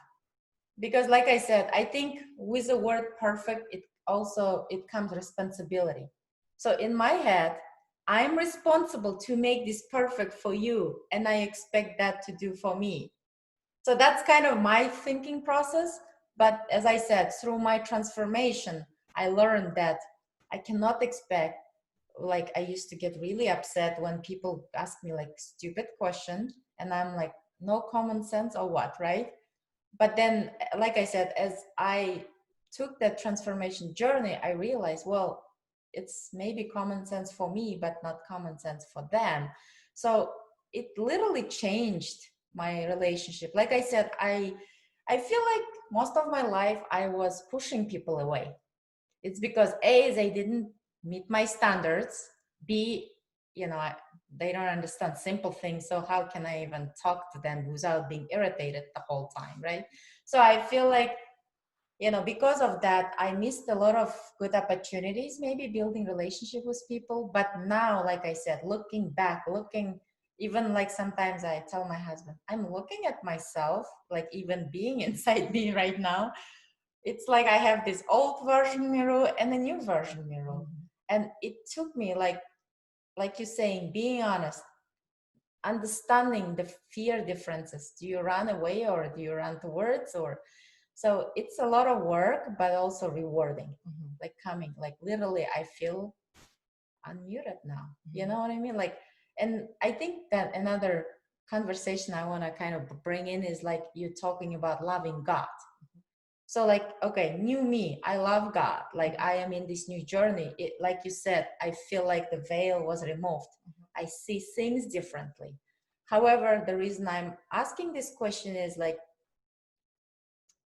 Because like I said, I think with the word perfect, it comes responsibility. So in my head, I'm responsible to make this perfect for you, and I expect that to do for me. So that's kind of my thinking process. But as I said, through my transformation, I learned that I cannot expect, like, I used to get really upset when people ask me like stupid questions, and I'm like, no common sense or what, right? But then, like I said, as I took that transformation journey, I realized, well, it's maybe common sense for me, but not common sense for them. So it literally changed my relationship. Like I said, I feel like most of my life I was pushing people away. It's because A, they didn't meet my standards. B, you know, they don't understand simple things. So how can I even talk to them without being irritated the whole time, right? So I feel like, you know, because of that, I missed a lot of good opportunities, maybe building relationship with people. But now, like I said, looking back, even like sometimes I tell my husband, I'm looking at myself, like even being inside me right now. It's like I have this old version mirror and a new version mirror. And it took me like you're saying, being honest, understanding the fear differences. Do you run away or do you run towards? Or so it's a lot of work, but also rewarding. Like coming, like literally, I feel unmuted now. You know what I mean? Like, and I think that another conversation I want to kind of bring in is like you talking about loving God. So like, okay, new me, I love God. Like I am in this new journey. Like you said, I feel like the veil was removed. I see things differently. However, the reason I'm asking this question is like,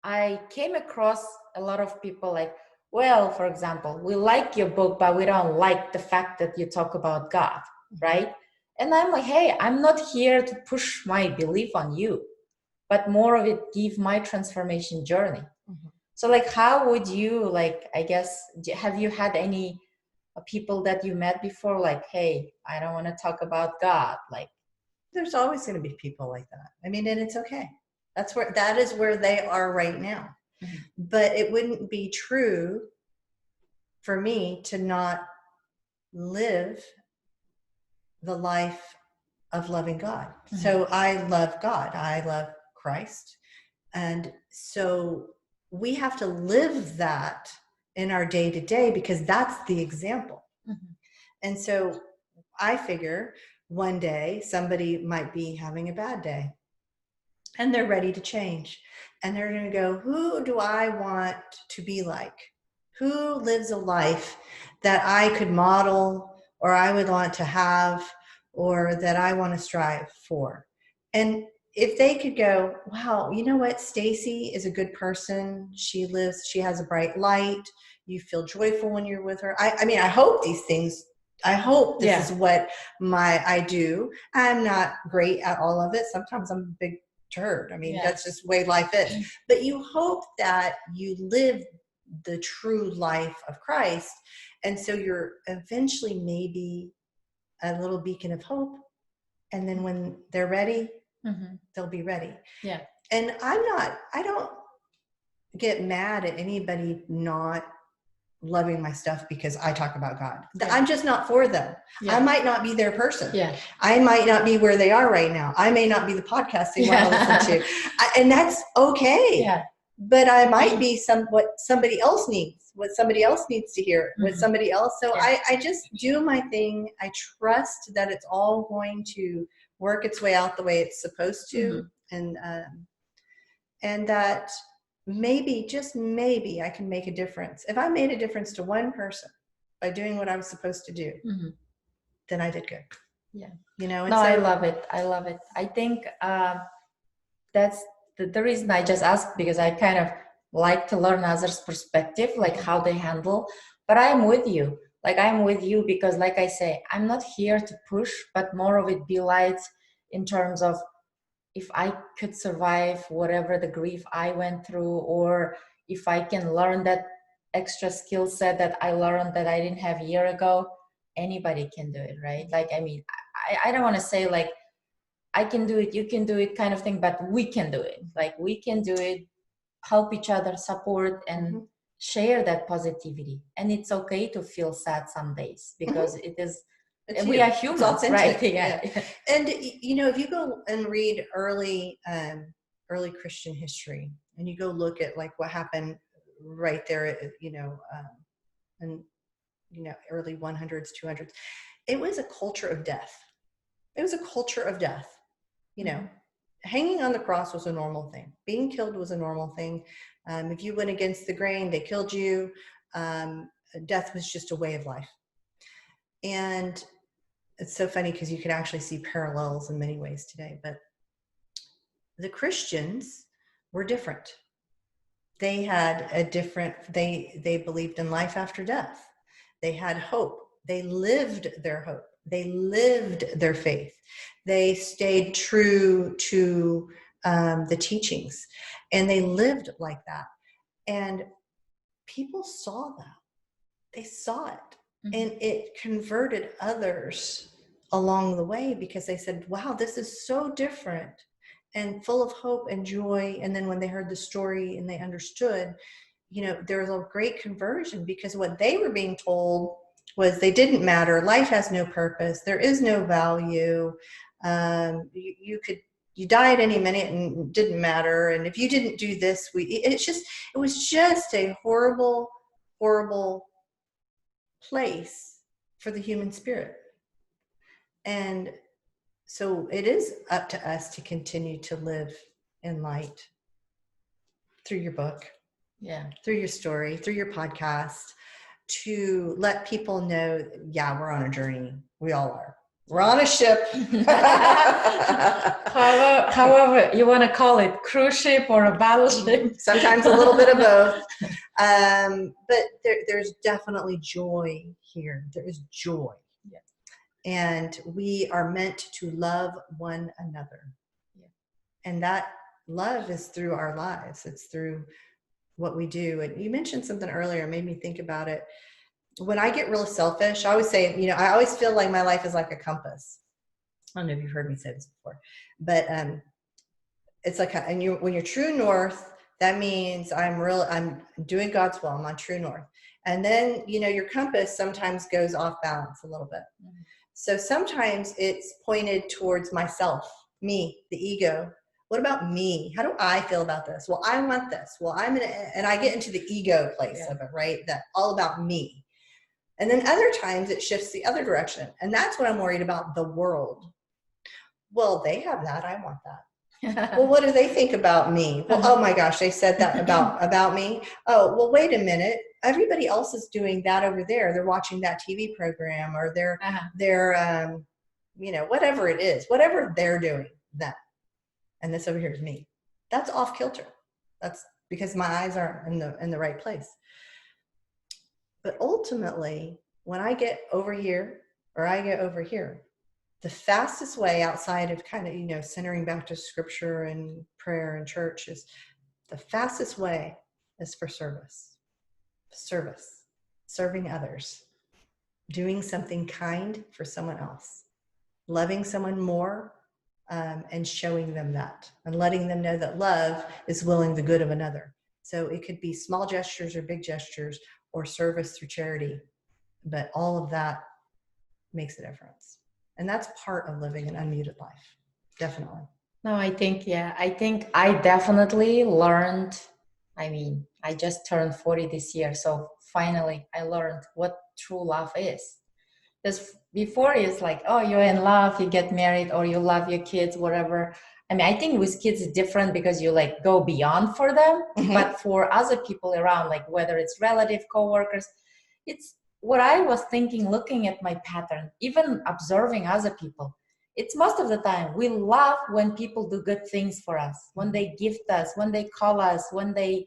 I came across a lot of people like, well, for example, we like your book, but we don't like the fact that you talk about God, right? And I'm like, hey, I'm not here to push my belief on you, but more of it give my transformation journey. So like, how would you, like, I guess, have you had any people that you met before, like, hey, I don't want to talk about God? Like, there's always going to be people like that. I mean, and it's okay. That is where they are right now. But it wouldn't be true for me to not live the life of loving God. So I love God. I love Christ. And so we have to live that in our day to day, because that's the example. And so I figure one day somebody might be having a bad day and they're ready to change. And they're going to go, who do I want to be like? Who lives a life that I could model, or I would want to have, or that I want to strive for? And if they could go, wow, you know what? Stacy is a good person. She has a bright light. You feel joyful when you're with her. I mean, I hope these things, I hope this is what I do. I'm not great at all of it. Sometimes I'm a big turd. I mean, that's just the way life is. But you hope that you live the true life of Christ. And so you're eventually maybe a little beacon of hope. And then when they're ready, Mm-hmm. they'll be ready. Yeah. And I don't get mad at anybody not loving my stuff because I talk about God. Yeah. I'm just not for them. Yeah. I might not be their person. Yeah. I might not be where they are right now. I may not be the podcast they want to listen to. And that's okay. Yeah. But I might be what somebody else needs, what somebody else needs to hear, what somebody else. So I just do my thing. I trust that it's all going to work its way out the way it's supposed to. And that maybe, just maybe, I can make a difference. If I made a difference to one person by doing what I was supposed to do, then I did good. Yeah. You know, no, I love it. I love it. I think that's the reason I just asked, because I kind of like to learn others' perspective, like how they handle. But I'm with you. Like, I'm with you because, like I say, I'm not here to push, but more of it be light in terms of, if I could survive whatever the grief I went through, or if I can learn that extra skill set that I learned that I didn't have a year ago, anybody can do it, right? Like, I mean, I don't want to say like, I can do it, you can do it kind of thing, but we can do it. Like, we can do it, help each other, support, and share that positivity. And it's okay to feel sad some days, because it is, we are humans, right? Yeah. And you know, if you go and read early Christian history, and you go look at like what happened right there, and early 100s, 200s, it was a culture of death. It was a culture of death. You know, hanging on the cross was a normal thing. Being killed was a normal thing. If you went against the grain, they killed you. Death was just a way of life. And it's so funny because you can actually see parallels in many ways today. But the Christians were different. They had a different, they believed in life after death. They had hope. They lived their hope. They lived their faith. They stayed true to the teachings, and they lived like that. And people saw that. They saw it. And it converted others along the way, because they said, wow, this is so different and full of hope and joy. And then when they heard the story and they understood, there was a great conversion, because what they were being told was they didn't matter. Life has no purpose. There is no value. You die at any minute and it didn't matter. And if you didn't do this, it was just a horrible, horrible place for the human spirit. And so it is up to us to continue to live in light through your book, through your story, through your podcast, to let people know, yeah, we're on a journey. We all are. We're on a ship. however you want to call it, cruise ship or a battleship. Sometimes a little bit of both. But there's definitely joy here. There is joy. Yeah. And we are meant to love one another. Yeah. And that love is through our lives. It's through what we do. And you mentioned something earlier, made me think about it. When I get real selfish, I always say, I always feel like my life is like a compass. I don't know if you've heard me say this before, but it's like, when you're true north, that means I'm doing God's will. I'm on true north. And then, your compass sometimes goes off balance a little bit. So sometimes it's pointed towards myself, me, the ego. What about me? How do I feel about this? Well, I want this. Well, and I get into the ego place of it, right? That all about me. And then other times it shifts the other direction. And that's when I'm worried about the world. Well, they have that. I want that. Well, what do they think about me? Well, oh my gosh, they said that about me. Oh, well, wait a minute. Everybody else is doing that over there. They're watching that TV program, or they're whatever it is, whatever they're doing, that. And this over here is me. That's off kilter. That's because my eyes aren't in the right place. But ultimately, when I get over here or I get over here, the fastest way outside of kind of, centering back to scripture and prayer and church, is the fastest way is for service, serving others, doing something kind for someone else, loving someone more, and showing them that and letting them know that love is willing the good of another. So it could be small gestures or big gestures or service through charity, but all of that makes a difference. And that's part of living an unmuted life. Definitely. No, I think I definitely learned. I mean, I just turned 40 this year. So finally, I learned what true love is. Because before it's like, oh, you're in love, you get married, or you love your kids, whatever. I mean, I think with kids it's different because you like go beyond for them. Mhm. But for other people around, like whether it's relative, coworkers, it's what I was thinking, looking at my pattern, even observing other people. It's most of the time we love when people do good things for us, when they gift us, when they call us, when they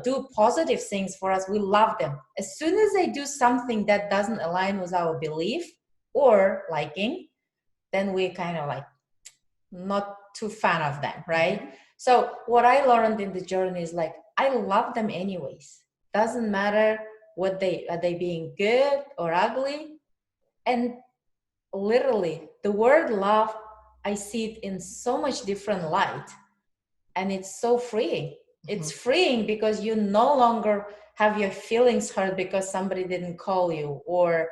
do positive things for us. We love them. As soon as they do something that doesn't align with our belief or liking, then we kind of like not too fan of them, right? Mhm. So what I learned in the journey is like I love them anyways. Doesn't matter what they are, they being good or ugly. And literally the word love, I see it in so much different light, and it's so freeing. It's freeing because you no longer have your feelings hurt because somebody didn't call you, or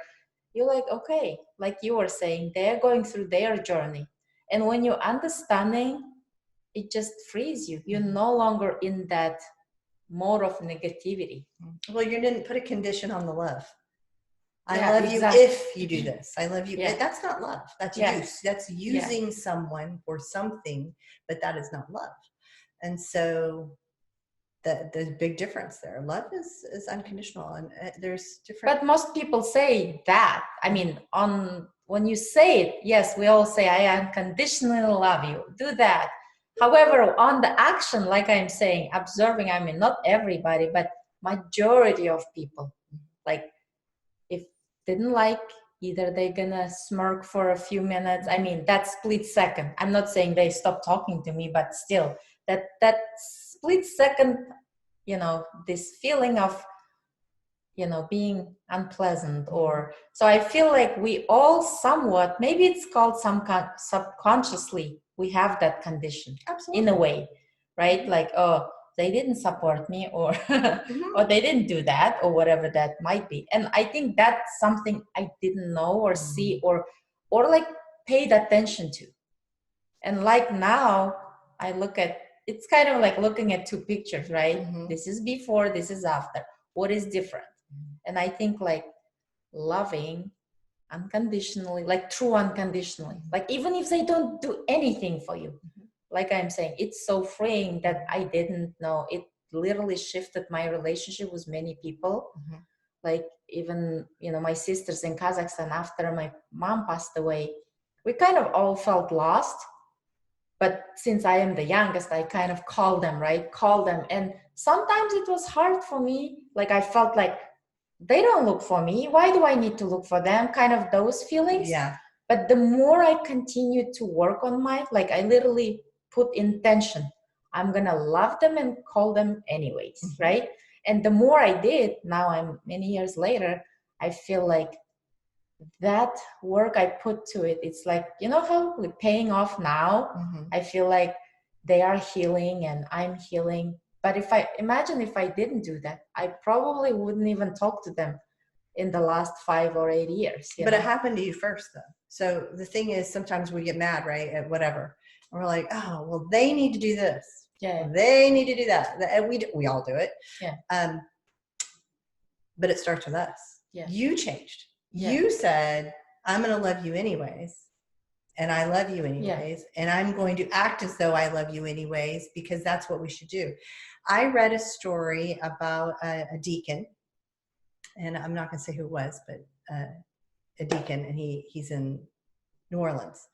you're like, okay, like you were saying, they're going through their journey. And when you're understanding, it just frees you. You're no longer in that mode of negativity. Well, you didn't put a condition on the love. I Yeah, love exactly. you if you do this. I love you. Yeah. That's not love. That's Yeah. use. That's using someone or something, but that is not love. And so there's a big difference there. Love is unconditional, and there's different. But most people say that. I mean, on when you say it, yes, we all say, I unconditionally love you. Do that. However, on the action, like I'm saying, observing, I mean, not everybody, but majority of people, like if didn't like, either they're gonna smirk for a few minutes. I mean, that split second. I'm not saying they stop talking to me, but still, that split second, this feeling of being unpleasant, or so I feel like we all somewhat, maybe it's called subconsciously, we have that condition. Absolutely. In a way, right? Like, oh, they didn't support me, or or they didn't do that, or whatever that might be. And I think that's something I didn't know or see, or like paid attention to. And like now I look at, it's kind of like looking at two pictures, right? This is before, this is after. What is different? And I think like loving unconditionally, like true unconditionally, like even if they don't do anything for you, like I'm saying, it's so freeing that I didn't know. It literally shifted my relationship with many people. Like even, my sisters in Kazakhstan, after my mom passed away, we kind of all felt lost. But since I am the youngest, I kind of call them, right? Call them. And sometimes it was hard for me. Like I felt like they don't look for me. Why do I need to look for them? Kind of those feelings. Yeah. But the more I continued to work on like I literally put intention. I'm going to love them and call them anyways, right? And the more I did, now I'm many years later, I feel like that work I put to it, it's like, how like paying off now. I feel like they are healing and I'm healing. But if I didn't do that, I probably wouldn't even talk to them in the last 5 or 8 years. But it happened to you first, though. So the thing is, sometimes we get mad, right, at whatever. And we're like, oh, well, they need to do this. Yeah. They need to do that. And we all do it. Yeah. But it starts with us. Yeah. You changed. Yeah. You said, I'm going to love you anyways. And I love you anyways. And I'm going to act as though I love you anyways, because that's what we should do. I read a story about a deacon, and I'm not going to say who it was, but a deacon, and he's in New Orleans.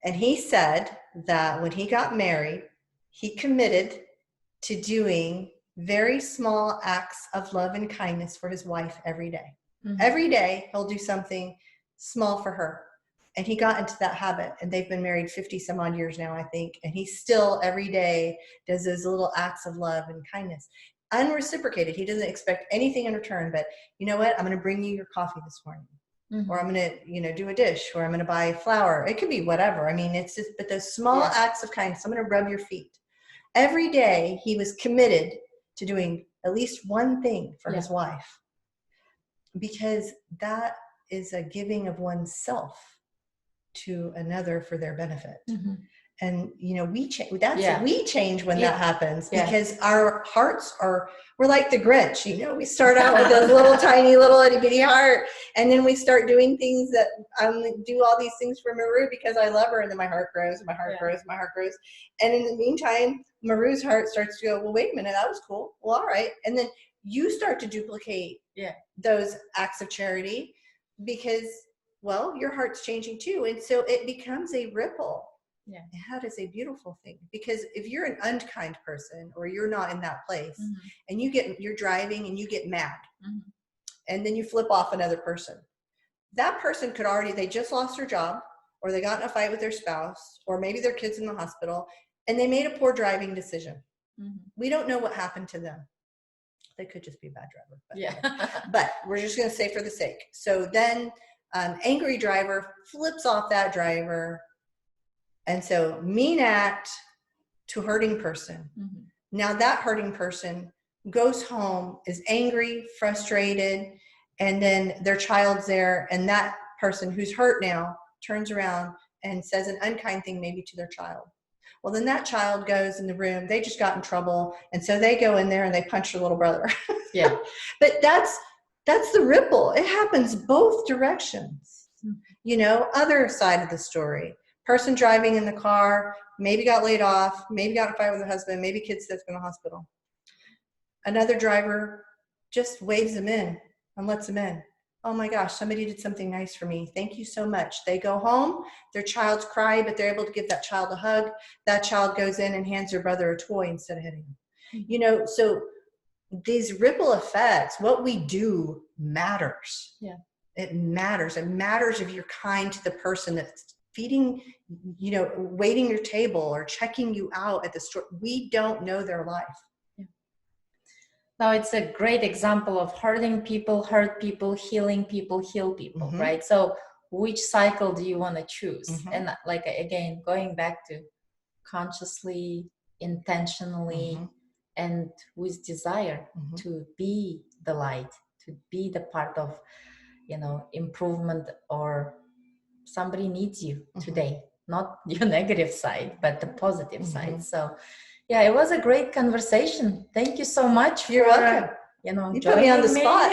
And he said that when he got married, he committed to doing very small acts of love and kindness for his wife every day. Every day he'll do something small for her. And he got into that habit, and they've been married 50 some odd years now, I think. And he still every day does those little acts of love and kindness. unreciprocated. He doesn't expect anything in return, but you know what? I'm going to bring you your coffee this morning. Mhm. Or I'm going to, do a dish, or I'm going to buy flour. It could be whatever. I mean, it's just, but those small acts of kindness. I'm going to rub your feet. Every day he was committed to doing at least one thing for his wife, because that is a giving of oneself to another for their benefit. Mm-hmm. And we change when that happens, Yeah. because our hearts we're like the Grinch. We start out with this little tiny little itty bitty heart, and then we start doing things that do all these things for Maru because I love her, and then my heart grows, my heart grows, my heart grows, and in the meantime, Maru's heart starts to go, well, wait a minute, that was cool. Well, all right, and then you start to duplicate those acts of charity because, well, your heart's changing too, and so it becomes a ripple. Yeah. And that is a beautiful thing, because if you're an unkind person, or you're not in that place, and you're driving and you get mad, and then you flip off another person, that person they just lost their job, or they got in a fight with their spouse, or maybe their kid's in the hospital, and they made a poor driving decision. We don't know what happened to them. They could just be a bad driver. But we're just going to say for the sake. So then angry driver flips off that driver. And so mean act to hurting person. Now that hurting person goes home, is angry, frustrated, and then their child's there, and that person who's hurt now turns around and says an unkind thing maybe to their child. Well, then that child goes in the room, they just got in trouble, and so they go in there and they punch their little brother. But that's the ripple. It happens both directions. Other side of the story. Person driving in the car, maybe got laid off, maybe got in a fight with a husband, maybe kids that's in the hospital. Another driver just waves them in and lets them in. Oh my gosh, somebody did something nice for me. Thank you so much. They go home, their child's crying, but they're able to give that child a hug. That child goes in and hands their brother a toy instead of hitting him. So these ripple effects, what we do matters. It matters. It matters if you're kind to the person that's feeding, waiting your table or checking you out at the store. We don't know their life. Now, it's a great example of hurting people, hurt people, healing people, heal people, right? So which cycle do you want to choose? And like, again, going back to consciously, intentionally, and with desire to be the light, to be the part of, improvement, or somebody needs you today, not your negative side, but the positive side. So yeah, it was a great conversation. Thank you so much. You're welcome. You put me on the spot.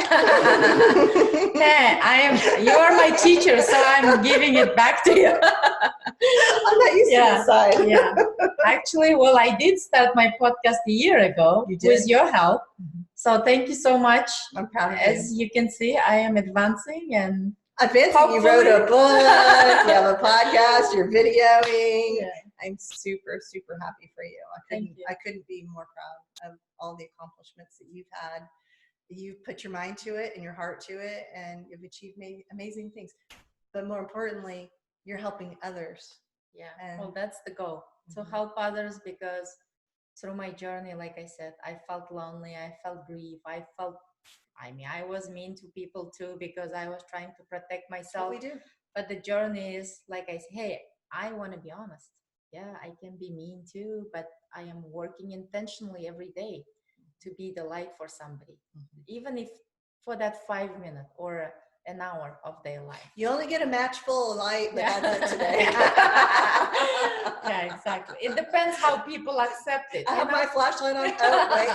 Hey, you are my teacher, so I'm giving it back to you. I'm not used to this side. Actually, well, I did start my podcast a year ago with your help. So thank you so much. I'm proud of you. As you can see, I am advancing and you wrote a book, you have a podcast, you're videoing. I'm super, super happy for you. I couldn't be more proud of all the accomplishments that you've had. You've put your mind to it and your heart to it, and you've achieved amazing things. But more importantly, you're helping others. Well, that's the goal, to help others, because through my journey, like I said, I felt lonely, I felt grief, I was mean to people too, because I was trying to protect myself. What we do. But the journey is, like I say, hey, I want to be honest. I can be mean too, but I am working intentionally every day to be the light for somebody, even if for that 5 minutes or an hour of their life. You only get a match full of light, but that's it today. Exactly. It depends how people accept it. I have my flashlight on. Oh, wait,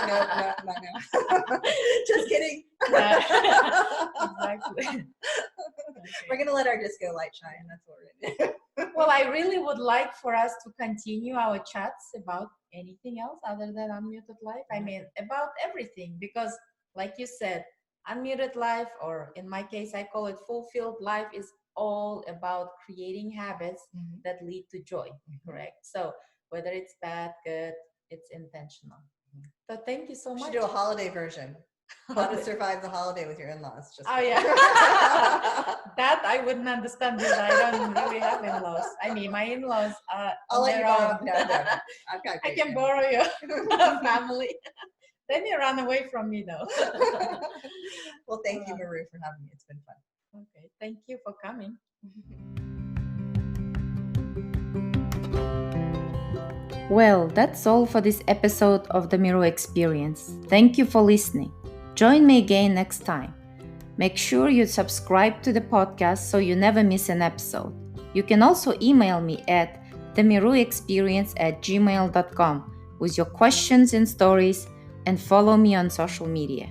no. Just kidding. Exactly. Okay. We're going to let our disco light shine. That's what we're going to do. Well, I really would like for us to continue our chats about anything else other than Unmuted Life. I mean, about everything, because like you said, Unmuted Life, or in my case, I call it Fulfilled Life, is all about creating habits that lead to joy, correct? So whether it's bad, good, it's intentional. So thank you so much. We should do a holiday version. How to survive the holiday with your in-laws. That I wouldn't understand, because I don't really have in-laws. I mean, my in-laws are I'll let you borrow. No. I can borrow your family. Then you run away from me, though. Well, thank you, Maru, for having me. It's been fun. Okay, thank you for coming. Well, that's all for this episode of the Miro Experience. Thank you for listening. Join me again next time. Make sure you subscribe to the podcast so you never miss an episode. You can also email me at themiruexperience@gmail.com with your questions and stories, and follow me on social media.